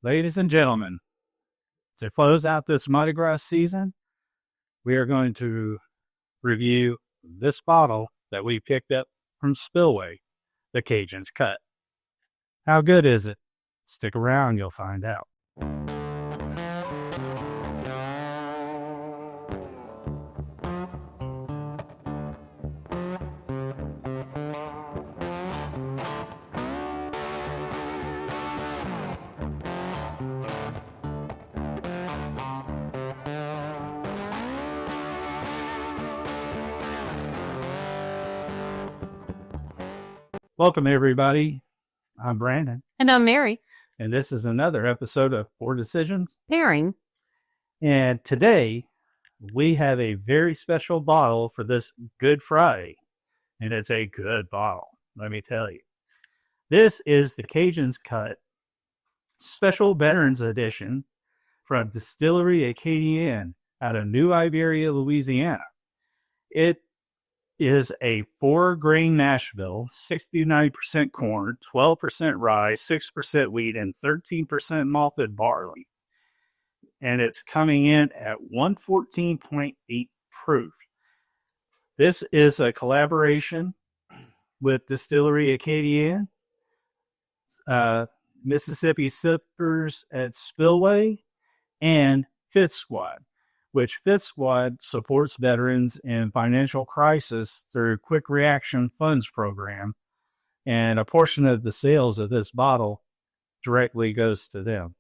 Ladies and gentlemen, to close out this Mardi Gras season, we are going to review this bottle that we picked up from Spillway, the Cajun's Cut. How good is it? Stick around, you'll find out. Welcome, everybody. I'm Brandon. And I'm Mary. And this is another episode of Poor Decisions Pairing. And today, we have a very special bottle for this Good Friday. And it's a good bottle, let me tell you. This is the Cajun's Cut Special Veterans Edition from Distillery Cajun out of New Iberia, Louisiana. It is a 4-grain mash bill, 69% corn, 12% rye, 6% wheat, and 13% malted barley. And it's coming in at 114.8 proof. This is a collaboration with Distillery Cajun, Mississippi Sippers at Spillway, and Fifth Squad, which Fifth Squad supports veterans in financial crisis through Quick Reaction Funds program, and a portion of the sales of this bottle directly goes to them.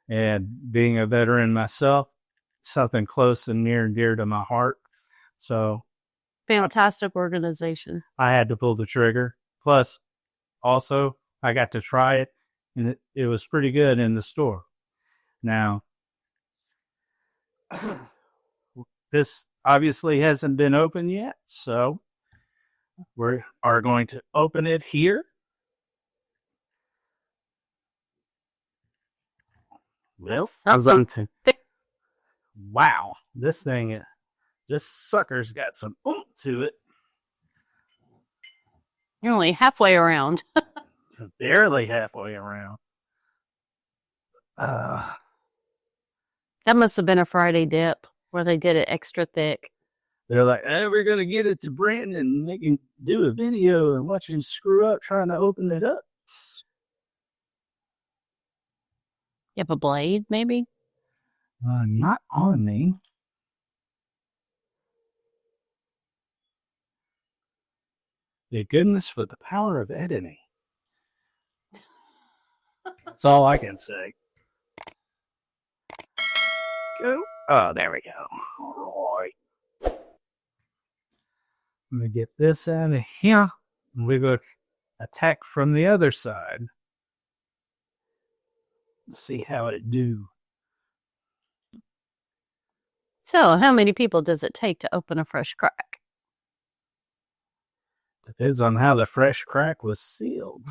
And being a veteran myself, something close and near and dear to my heart. So, fantastic organization. I had to pull the trigger. Plus, also, I got to try it, and it was pretty good in the store. Now, this obviously hasn't been opened yet, so we are going to open it here. Well, wow, this sucker's got some oomph to it. You're only halfway around. Barely halfway around. That must have been a Friday dip where they did it extra thick. They're like, hey, we're going to get it to Brandon and make him do a video and watch him screw up trying to open it up. You have a blade, maybe? Not on me. Thank goodness for the power of editing. That's all I can say. Go. Oh, there we go. All right. Let me get this out of here. We're going to attack from the other side. Let's see how it do. So, how many people does it take to open a fresh crack? Depends on how the fresh crack was sealed.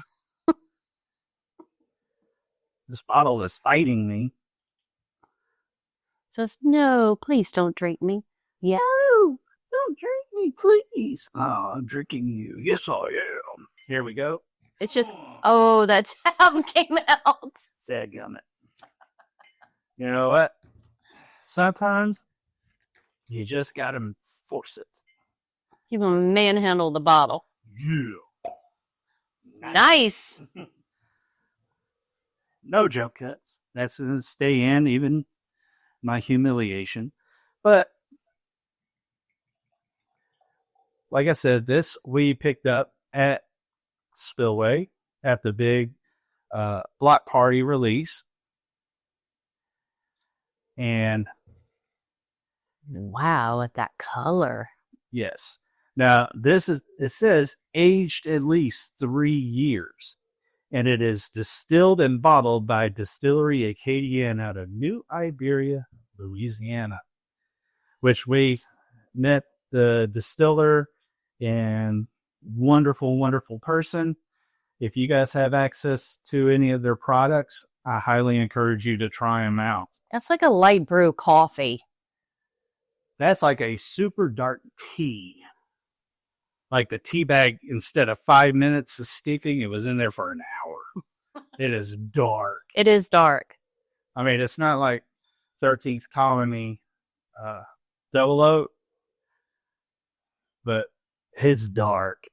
This bottle is fighting me. Says, no, please don't drink me. Yeah. No, don't drink me, please. Oh, I'm drinking you. Yes, I am. Here we go. It's just, oh, that tab came out. Dadgummit. You know what? Sometimes you just gotta force it. You can manhandle the bottle. Yeah. Nice. No jump cuts. That's going to stay in, even my humiliation. But, like I said, this we picked up at Spillway at the big block party release. And wow, at that color. Yes. Now, it says aged at least 3 years. And it is distilled and bottled by Distillery Cajun out of New Iberia, Louisiana, which we met the distiller and wonderful, wonderful person. If you guys have access to any of their products, I highly encourage you to try them out. That's like a light brew coffee. That's like a super dark tea. Like the tea bag, instead of 5 minutes of steeping, it was in there for an hour. It is dark. It is dark. I mean, it's not like 13th Colony double oak, but it's dark.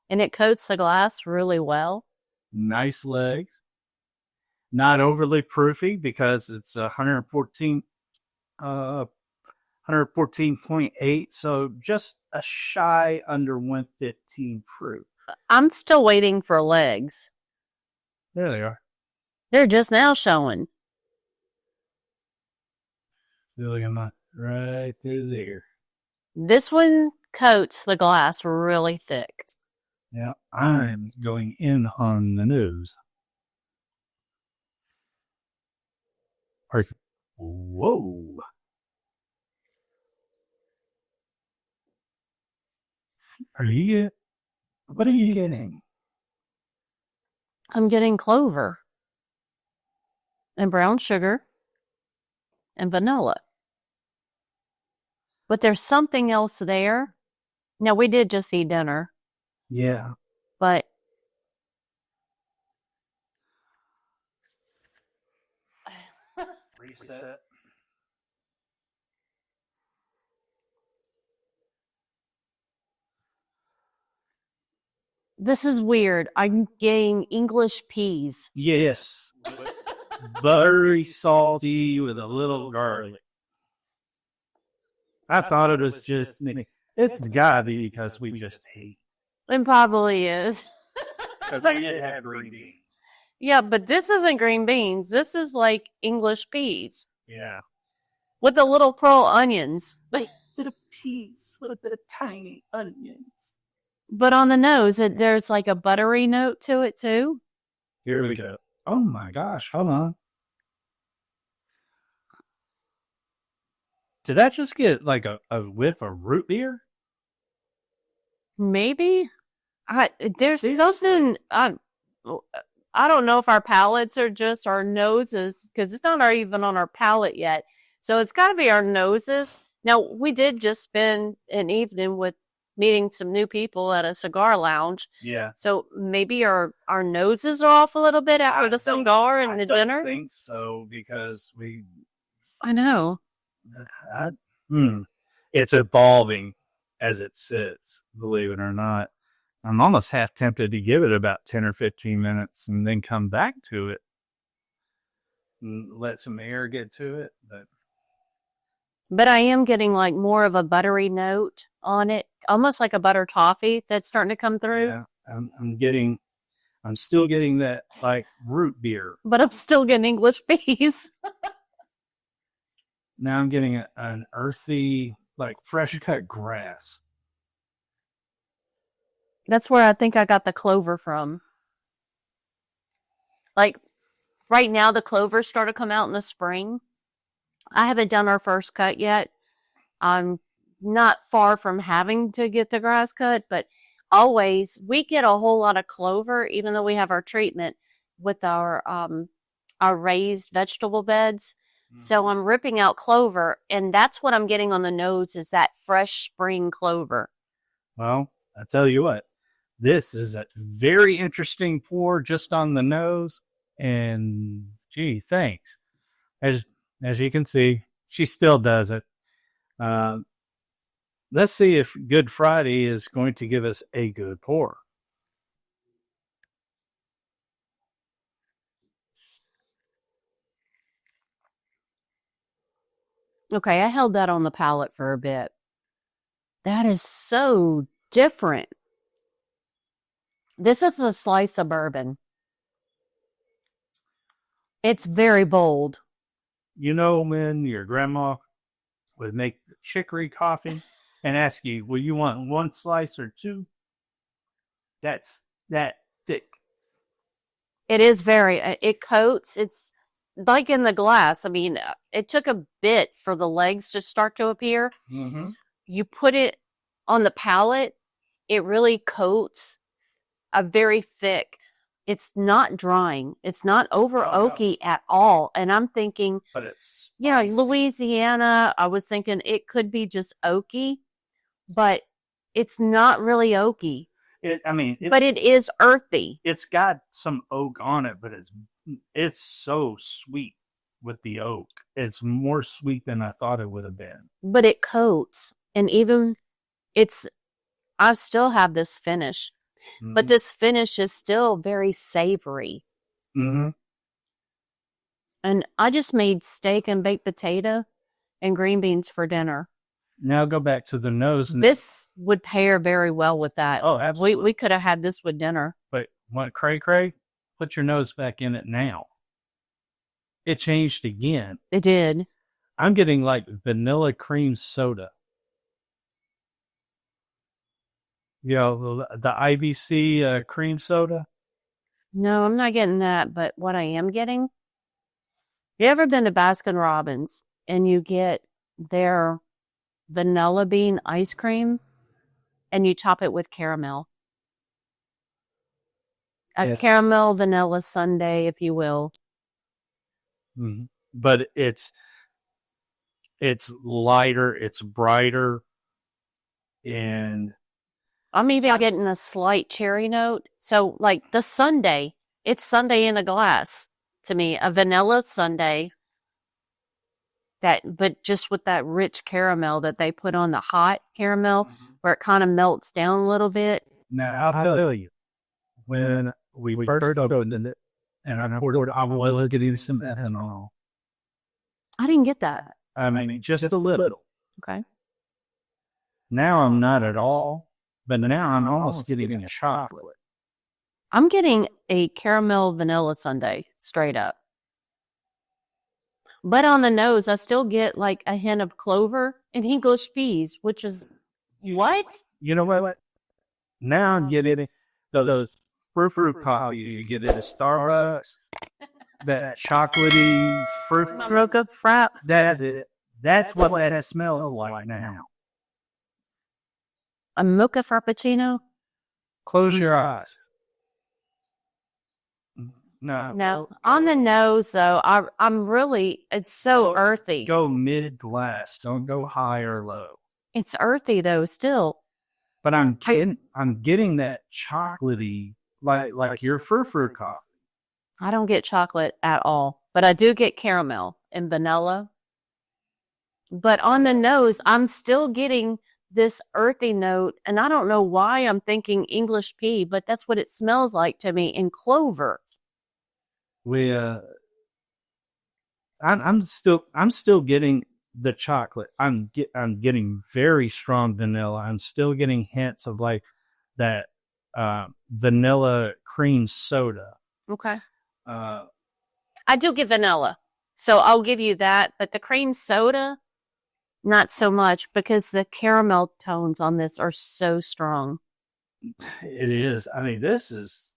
And it coats the glass really well. Nice legs. Not overly proofy because it's 114, 114.8, so just a shy under 115 proof. I'm still waiting for legs. There they are. They're just now showing. Look at that right through there. This one coats the glass really thick. Now I'm going in on the nose. Whoa. What are you getting? I'm getting clover and brown sugar and vanilla. But there's something else there. Now, we did just eat dinner. Yeah. But Reset. this is weird. I'm getting English peas. Yes. Buttery, salty with a little garlic. I thought it was just me. It's gotta be because we just ate. It probably is. Because we didn't have green beans. Yeah, but this isn't green beans. This is like English peas Yeah. with the little pearl onions. The peas with the tiny onions. But on the nose, there's like a buttery note to it too. Here we go. Oh my gosh, hold on. Did that just get like a whiff of root beer? Maybe. There's something. I don't know if our palates are just our noses, because it's not even on our palate yet. So it's got to be our noses. Now, we did just spend an evening with meeting some new people at a cigar lounge. Yeah. So maybe our noses are off a little bit after the cigar and the dinner. I think so, because I know. It's evolving as it sits, believe it or not. I'm almost half tempted to give it about 10 or 15 minutes and then come back to it and let some air get to it. But I am getting like more of a buttery note on it, almost like a butter toffee that's starting to come through. Yeah, I'm still getting that like root beer. But I'm still getting English peas. Now I'm getting an earthy, like fresh cut grass. That's where I think I got the clover from. Like right now, the clovers start to come out in the spring. I haven't done our first cut yet. I'm not far from having to get the grass cut, but always we get a whole lot of clover, even though we have our treatment with our raised vegetable beds. Mm-hmm. So I'm ripping out clover, and that's what I'm getting on the nose is that fresh spring clover. Well, I tell you what, this is a very interesting pour just on the nose, and gee, thanks. As you can see, she still does it. Let's see if Good Friday is going to give us a good pour. Okay, I held that on the palate for a bit. That is so different. This is a slice of bourbon. It's very bold. You know when your grandma would make chicory coffee and ask you, will you want one slice or two? That's that thick. It is it coats. It's like in the glass. I mean, it took a bit for the legs to start to appear. Mm-hmm. You put it on the palate, it really coats a very thick. It's not drying. It's not over oaky at all. And I'm thinking, but it's Louisiana, I was thinking it could be just oaky, but it's not really oaky. but it is earthy. It's got some oak on it, but it's so sweet with the oak. It's more sweet than I thought it would have been. But it coats, and even I still have this finish, but this finish is still very savory. Mm-hmm. And I just made steak and baked potato and green beans for dinner. Now go back to the nose. This would pair very well with that. Oh, absolutely. We could have had this with dinner. But what, cray? Put your nose back in it now. It changed again. It did. I'm getting like vanilla cream soda. You know, the IBC cream soda. No, I'm not getting that. But what I am getting, you ever been to Baskin Robbins and you get their vanilla bean ice cream and you top it with caramel? A caramel vanilla sundae, if you will. Mm-hmm. But it's lighter, it's brighter, and I'm even getting a slight cherry note. So, like the sundae, it's sundae in a glass to me, a vanilla sundae. But just with that rich caramel that they put on the hot caramel, where it kind of melts down a little bit. Now I'll tell you, when we first opened it, and I was getting some ethanol. I didn't get that. I mean, just a little. Okay. Now I'm not at all, but now I'm almost getting a chocolate. I'm getting a caramel vanilla sundae straight up. But on the nose, I still get like a hint of clover and English peas, which is what? You know what? Now I'm getting those fruit coffee you get at Starbucks. That chocolatey fruit. Mocha frap. That's it. That's what that smells like now. A mocha frappuccino? Close your eyes. No. On the nose, though, I'm really, it's so earthy. Go mid-glass. Don't go high or low. It's earthy, though, still. But I'm getting that chocolatey, like your fruit coffee. I don't get chocolate at all, but I do get caramel and vanilla. But on the nose, I'm still getting this earthy note, and I don't know why I'm thinking English pea, but that's what it smells like to me, and clover. I'm still getting the chocolate. I'm getting very strong vanilla. I'm still getting hints of like that vanilla cream soda. Okay. I do get vanilla, so I'll give you that. But the cream soda, not so much, because the caramel tones on this are so strong. It is. I mean, this is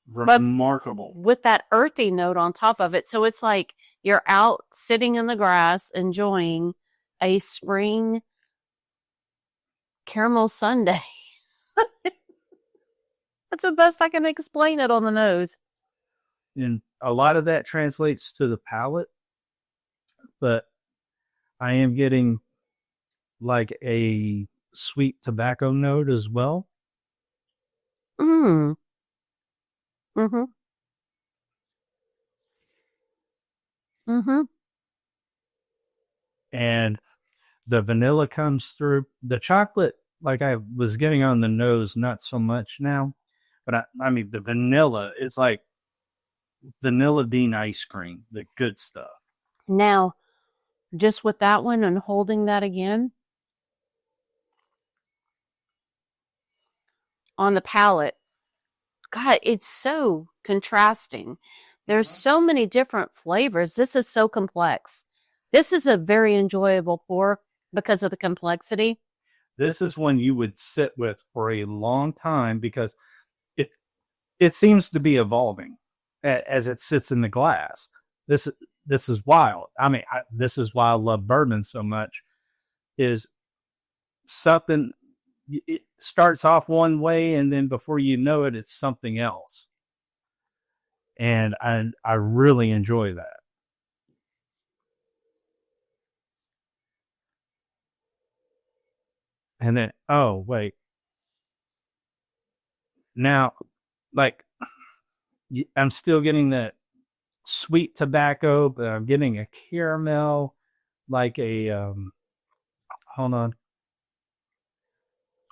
remarkable. But with that earthy note on top of it. So it's like you're out sitting in the grass enjoying a spring caramel sundae. That's the best I can explain it on the nose. And a lot of that translates to the palate, but I am getting like a sweet tobacco note as well. Mm-hmm. And the vanilla comes through. The chocolate, like I was getting on the nose, not so much now. But I mean, the vanilla is like vanilla bean ice cream, the good stuff. Now, just with that one and holding that again, on the palate, God, it's so contrasting. There's so many different flavors. This is so complex. This is a very enjoyable pour because of the complexity. This is one you would sit with for a long time because it seems to be evolving as it sits in the glass. This is wild. I mean, this is why I love bourbon so much. Is something, it starts off one way and then before you know it, it's something else. And I really enjoy that. And then, oh, wait. Now, like, I'm still getting that sweet tobacco, but I'm getting a caramel, like a hold on,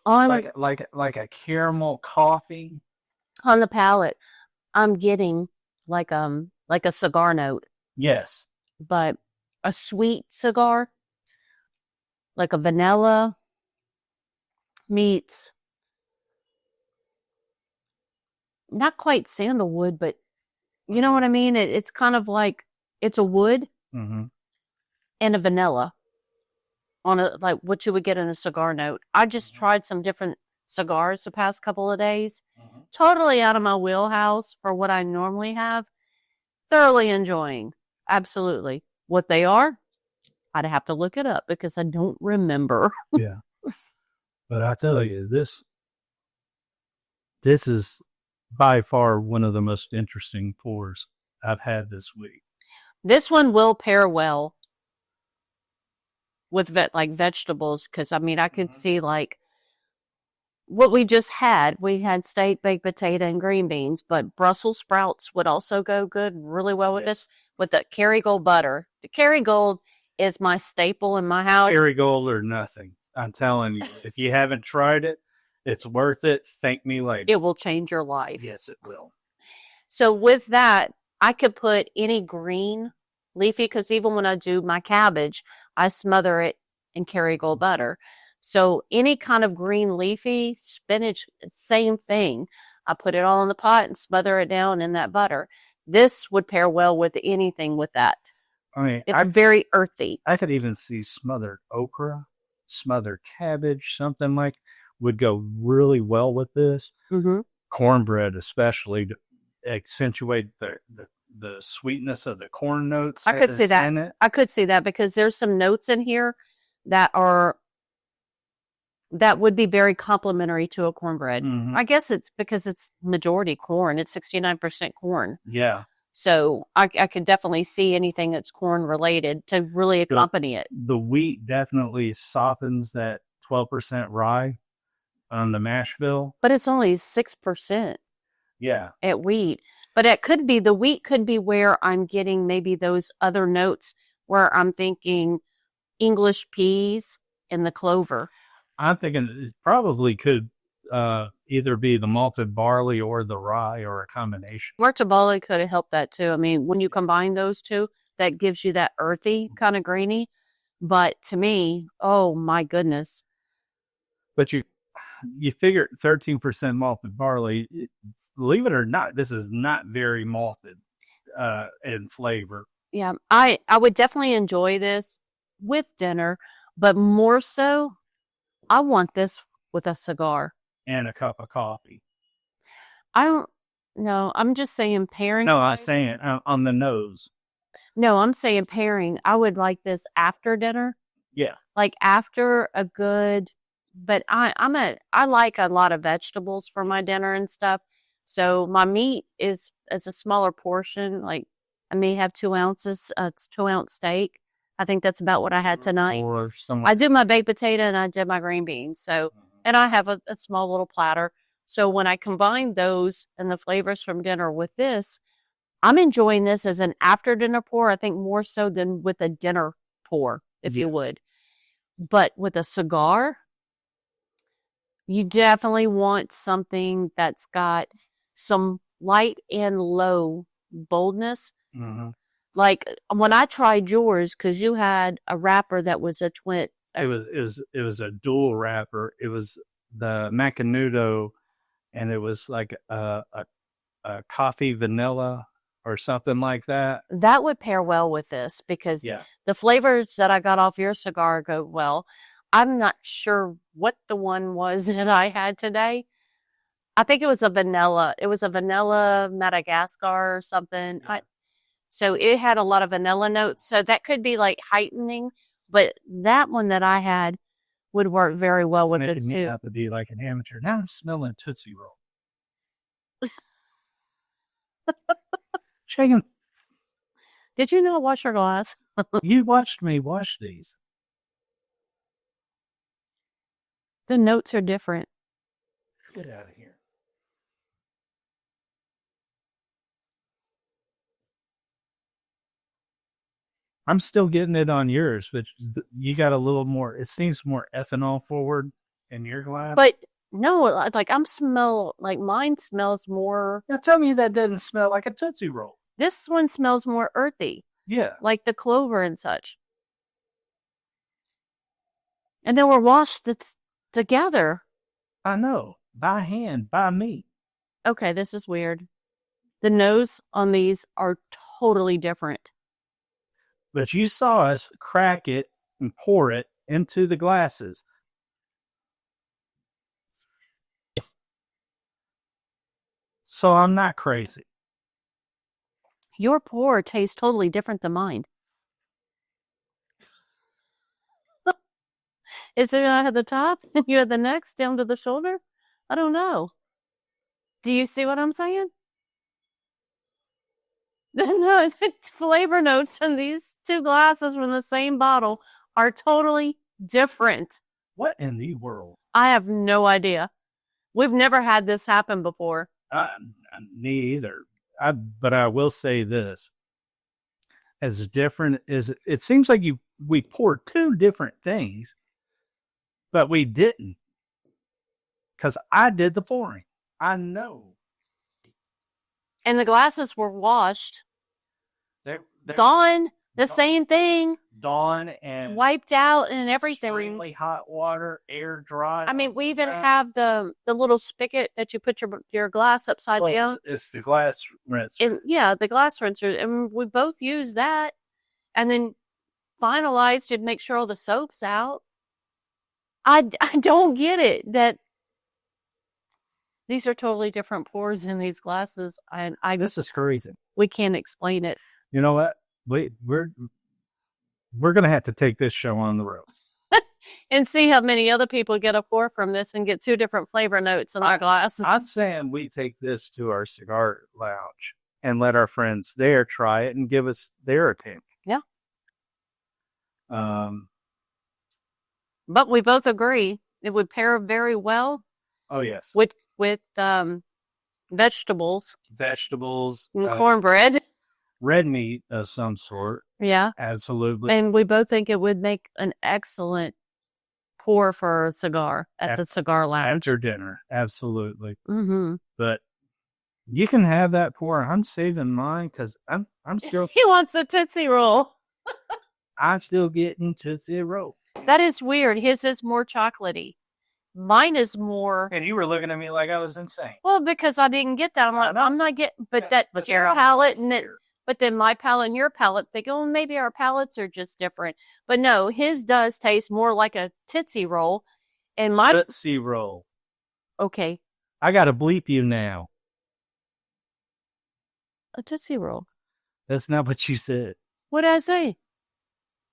On like a caramel coffee. on the palate, I'm getting like a cigar note, Yes. but a sweet cigar, like a vanilla meets not quite sandalwood, but you know what I mean? It's kind of like it's a wood Mm-hmm. and a vanilla on a like what you would get in a cigar note. I just tried some different cigars the past couple of days. Mm-hmm. Totally out of my wheelhouse for what I normally have. Thoroughly enjoying. Absolutely. What they are, I'd have to look it up because I don't remember. Yeah. But I tell you, this is by far one of the most interesting pours I've had this week. This one will pair well with like vegetables because I mean I could see like what we just had. We had steak, baked potato, and green beans, but Brussels sprouts would also go good really well with this with the Kerrygold butter. The Kerrygold is my staple in my house. Kerrygold or nothing. I'm telling you, if you haven't tried it, it's worth it. Thank me later. It will change your life. Yes, it will. So with that, I could put any green leafy because even when I do my cabbage, I smother it in Kerrygold butter. So any kind of green leafy, spinach, same thing. I put it all in the pot and smother it down in that butter. This would pair well with anything with that. I mean, It's very earthy. I could even see smothered okra, smothered cabbage, something like would go really well with this. Mm-hmm. Cornbread, especially to accentuate the sweetness of the corn notes. I could see that. I could see that because there's some notes in here that would be very complimentary to a cornbread. Mm-hmm. I guess it's because it's majority corn. It's 69% corn. Yeah. So I could definitely see anything that's corn related to really accompany it. The wheat definitely softens that 12% rye on the mash bill. But it's only 6%. Yeah. At wheat. But it could be, the wheat could be where I'm getting maybe those other notes where I'm thinking English peas and the clover. I'm thinking it probably could either be the malted barley or the rye or a combination. Malted barley could have helped that too. I mean, when you combine those two, that gives you that earthy kind of grainy. But to me, oh my goodness. But you figure 13% malted barley. Believe it or not, this is not very malted in flavor. Yeah, I would definitely enjoy this with dinner, but more so, I want this with a cigar. And a cup of coffee. I don't know. I'm just saying pairing. No, I'm saying on the nose. No, I'm saying pairing. I would like this after dinner. Yeah. Like after a good, but I like a lot of vegetables for my dinner and stuff. So my meat is a smaller portion. Like I may have 2 ounces. It's 2-ounce steak. I think that's about what I had tonight. Or I did my baked potato and I did my green beans. So, and I have a small little platter. So when I combine those and the flavors from dinner with this, I'm enjoying this as an after dinner pour. I think more so than with a dinner pour, if you would. But with a cigar, you definitely want something that's got some light and low boldness. Mm-hmm. Like when I tried yours, because you had a wrapper that was a twin. It was a dual wrapper. It was the Macanudo, and it was like a coffee vanilla or something like that. That would pair well with this because the flavors that I got off your cigar go well. I'm not sure what the one was that I had today. I think it was a vanilla. It was a vanilla Madagascar or something. So it had a lot of vanilla notes. So that could be like heightening. But that one that I had would work very well with this too. You have to be like an amateur. Now I'm smelling Tootsie Roll. Shaking. Did you not wash your glass? You watched me wash these. The notes are different. Get out of here. I'm still getting it on yours, but you got a little more. It seems more ethanol forward in your glass. But no, like mine smells more. Now tell me that doesn't smell like a Tootsie Roll. This one smells more earthy. Yeah. Like the clover and such. And then we're washed together. I know. By hand, by me. Okay, this is weird. The nose on these are totally different. But you saw us crack it and pour it into the glasses. So I'm not crazy. Your pour tastes totally different than mine. Is it at the top and you at the next down to the shoulder? I don't know. Do you see what I'm saying? No, the flavor notes in these two glasses from the same bottle are totally different. What in the world? I have no idea. We've never had this happen before. Me either. But I will say this. As different as it seems like we poured two different things, but we didn't. Because I did the pouring. I know. And the glasses were washed. They're Dawn, the same thing. Dawn and wiped out and everything. Extremely hot water, air dry. I mean, we even have the little spigot that you put your glass upside down. It's the glass rinser. And, yeah, the glass rinser. And we both used that. And then finalized to make sure all the soap's out. I don't get it that these are totally different pours in these glasses. This is crazy. We can't explain it. You know what? We're going to have to take this show on the road. And see how many other people get a pour from this and get two different flavor notes in our glasses. I'm saying we take this to our cigar lounge and let our friends there try it and give us their opinion. Yeah. But we both agree it would pair very well. Oh, yes. With vegetables. And cornbread. Red meat of some sort. Yeah. Absolutely. And we both think it would make an excellent pour for a cigar at the cigar lounge. After dinner. Absolutely. Mm-hmm. But you can have that pour. I'm saving mine because I'm still... He wants a Tootsie Roll. I'm still getting Tootsie Roll. That is weird. His is more chocolatey. Mine is more... And you were looking at me like I was insane. Well, because I didn't get that. I'm like, I'm not getting... But your palate and it... But then my palate and your palate, they go, maybe our palates are just different. But no, his does taste more like a Tootsie Roll. And my... Tootsie Roll. Okay. I got to bleep you now. A Tootsie Roll. That's not what you said. What did I say?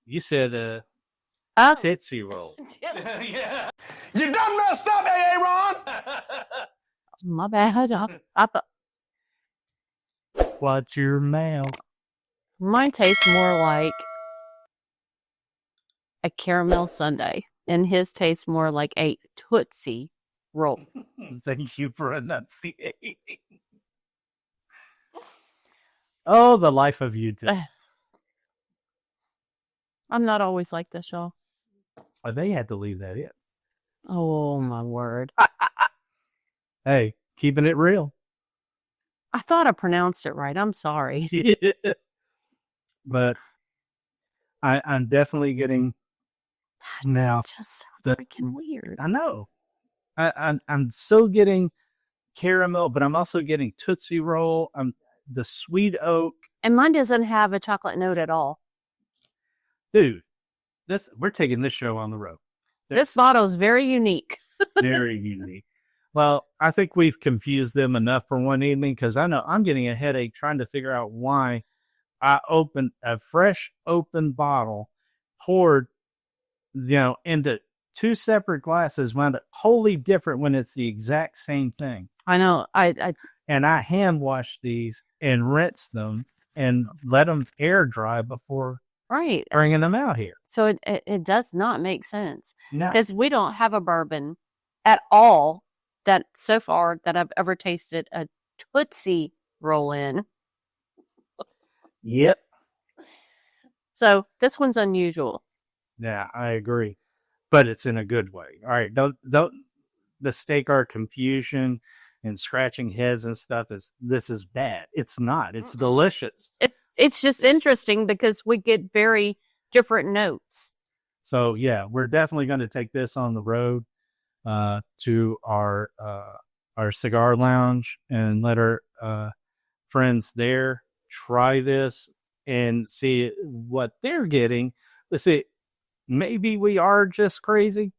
You said Tootsie Roll. Yeah. You done messed up, Aaron. My bad. Watch your mouth. Mine tastes more like a caramel sundae, and his tastes more like a Tootsie Roll. Thank you for enunciating. Oh, the life of you two. I'm not always like this, y'all. Oh, they had to leave that in. Oh, my word. Hey, keeping it real. I thought I pronounced it right. I'm sorry. But I'm definitely getting now. Just so freaking weird. I know. I'm so getting caramel, but I'm also getting Tootsie Roll. I'm the sweet oak. And mine doesn't have a chocolate note at all. Dude, we're taking this show on the road. This bottle is very unique. Very unique. Well, I think we've confused them enough for one evening because I know I'm getting a headache trying to figure out why I opened a fresh open bottle, poured, into two separate glasses, wound up wholly different when it's the exact same thing. I know. And I hand washed these and rinsed them and let them air dry before bringing them out here. So it does not make sense. No. Because we don't have a bourbon at all that so far that I've ever tasted a Tootsie Roll in. Yep. So this one's unusual. Yeah, I agree, but it's in a good way. All right, don't mistake our confusion and scratching heads and stuff as this is bad. It's not. It's delicious. It's just interesting because we get very different notes. So yeah, we're definitely going to take this on the road to our cigar lounge and let our friends there try this and see what they're getting. Let's see, maybe we are just crazy.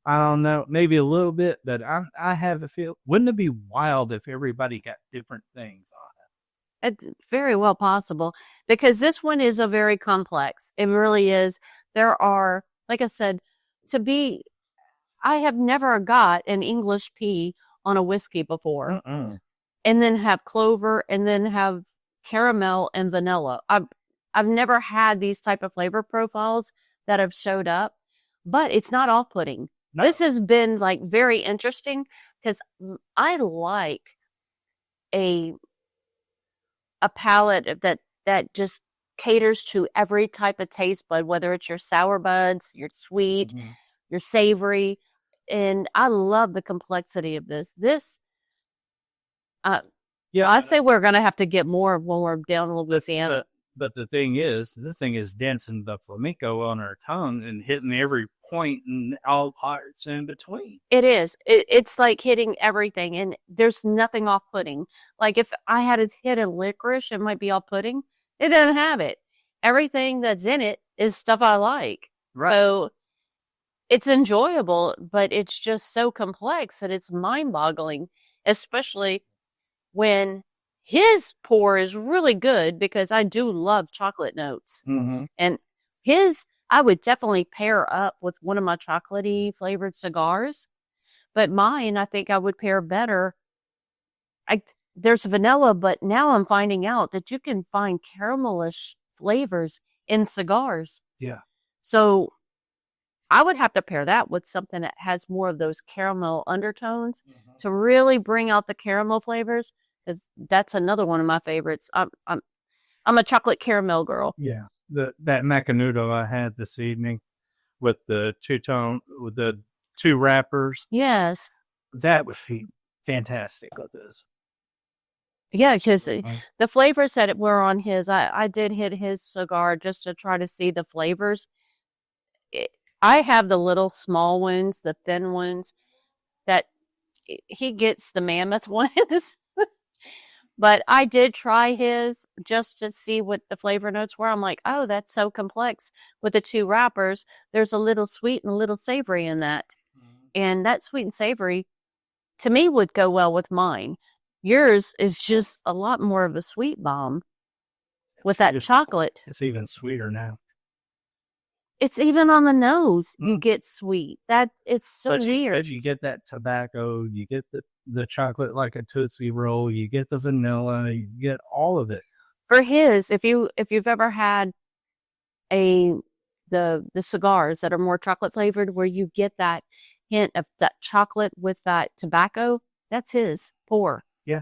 I don't know, maybe a little bit, but I have a feel. Wouldn't it be wild if everybody got different things on It's very well possible because this one is a very complex. It really is. There are, like I said, I have never got an English pea on a whiskey before, it? and then have clover, and then have caramel and vanilla. I've never had these type of flavor profiles that have showed up, but it's not off-putting. No. This has been like very interesting because I like a palate that just caters to every type of taste bud, whether it's your sour buds, your sweet, your savory, and I love the complexity of this. Yeah, I say we're gonna have to get more when we're down in Louisiana. But the thing is, this thing is dancing the flamenco on our tongue and hitting every point and all parts in between. It is. It's like hitting everything, and there's nothing off-putting. Like if I had to hit a licorice, it might be off-putting. It doesn't have it. Everything that's in it is stuff I like. Right. So it's enjoyable, but it's just so complex and it's mind-boggling, especially when his pour is really good because I do love chocolate notes. And I would definitely pair up with one of my chocolatey flavored cigars, but mine, I think I would pair better. There's vanilla, but now I'm finding out that you can find caramelish flavors in cigars. Yeah. So I would have to pair that with something that has more of those caramel undertones to really bring out the caramel flavors. Because that's another one of my favorites. I'm a chocolate caramel girl. Yeah. That Macanudo I had this evening with the with the two wrappers. Yes. That would be fantastic with this. Yeah, because the flavors that were on his, I did hit his cigar just to try to see the flavors. I have the little small ones, the thin ones, that he gets the mammoth ones. But I did try his just to see what the flavor notes were. I'm like, oh, that's so complex. With the two wrappers, there's a little sweet and a little savory in that. And that sweet and savory, to me, would go well with mine. Yours is just a lot more of a sweet bomb with that chocolate. It's even sweeter now. It's even on the nose. You get sweet. It's so weird. You get that tobacco. You get the chocolate like a Tootsie Roll. You get the vanilla. You get all of it. For his, if you've ever had the cigars that are more chocolate flavored, where you get that hint of that chocolate with that tobacco, that's his pour. Yeah.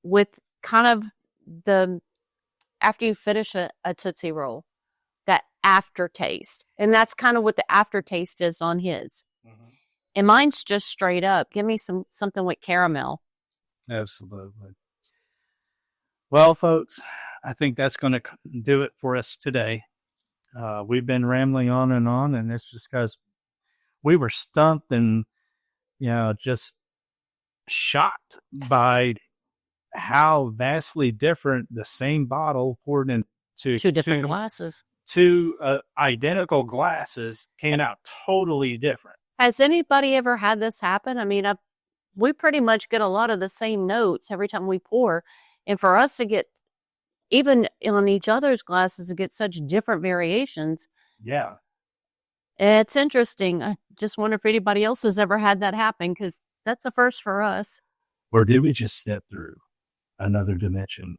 With kind of after you finish a Tootsie Roll, that aftertaste. And that's kind of what the aftertaste is on his. And mine's just straight up. Give me something with caramel. Absolutely. Well, folks, I think that's going to do it for us today. We've been rambling on, and it's just because we were stumped and, just shocked by how vastly different the same bottle poured into two different glasses. Two identical glasses came out totally different. Has anybody ever had this happen? I mean, we pretty much get a lot of the same notes every time we pour. And for us to get, even on each other's glasses, to get such different variations. Yeah. It's interesting. I just wonder if anybody else has ever had that happen, because that's a first for us. Or did we just step through another dimension,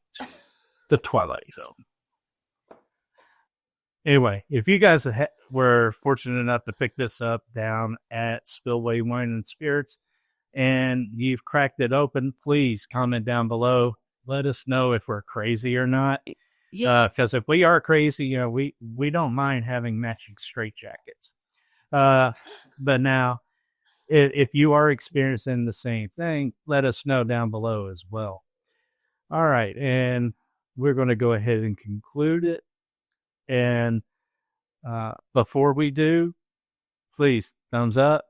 the Twilight Zone? Anyway, if you guys were fortunate enough to pick this up down at Spillway Wine and Spirits and you've cracked it open, please comment down below. Let us know if we're crazy or not. Yeah. Because if we are crazy, we don't mind having matching straitjackets. But now, if you are experiencing the same thing, let us know down below as well. All right, and we're going to go ahead and conclude it. And before we do, please thumbs up,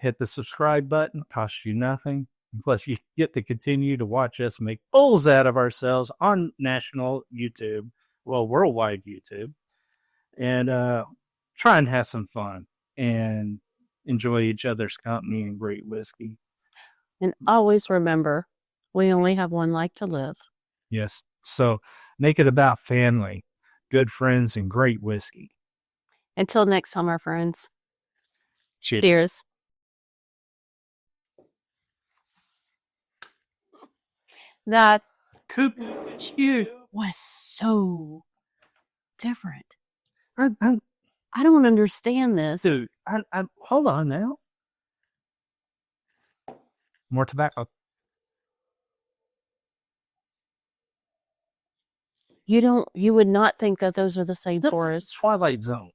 hit the subscribe button, costs you nothing. And plus, you get to continue to watch us make fools out of ourselves on national YouTube, well, worldwide YouTube, and try and have some fun and enjoy each other's company and great whiskey. And always remember, we only have one life to live. Yes. So make it about family, good friends, and great whiskey. Until next time, our friends. Cheers. Cheers. That Coochie was so different. I'm, I don't understand this. dude, hold on now. More tobacco. You would not think that those are the same forests. Twilight Zone.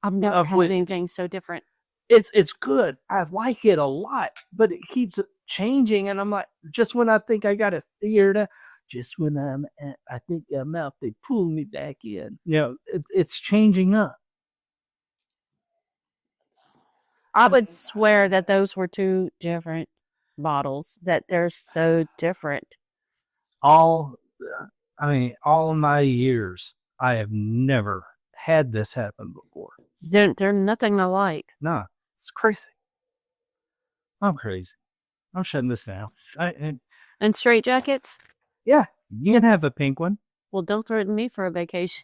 I've never had anything so different. It's good. I like it a lot, but it keeps changing, and I'm like, just when I think I got it figured out, just when I think I'm out, they pull me back in. It's changing up. I would swear that those were two different bottles, that they're so different. All of my years, I have never had this happen before. They're nothing alike. Nah, it's crazy. I'm crazy. I'm shutting this down. And straight jackets? Yeah, you can have a pink one. Well, don't threaten me for a vacation.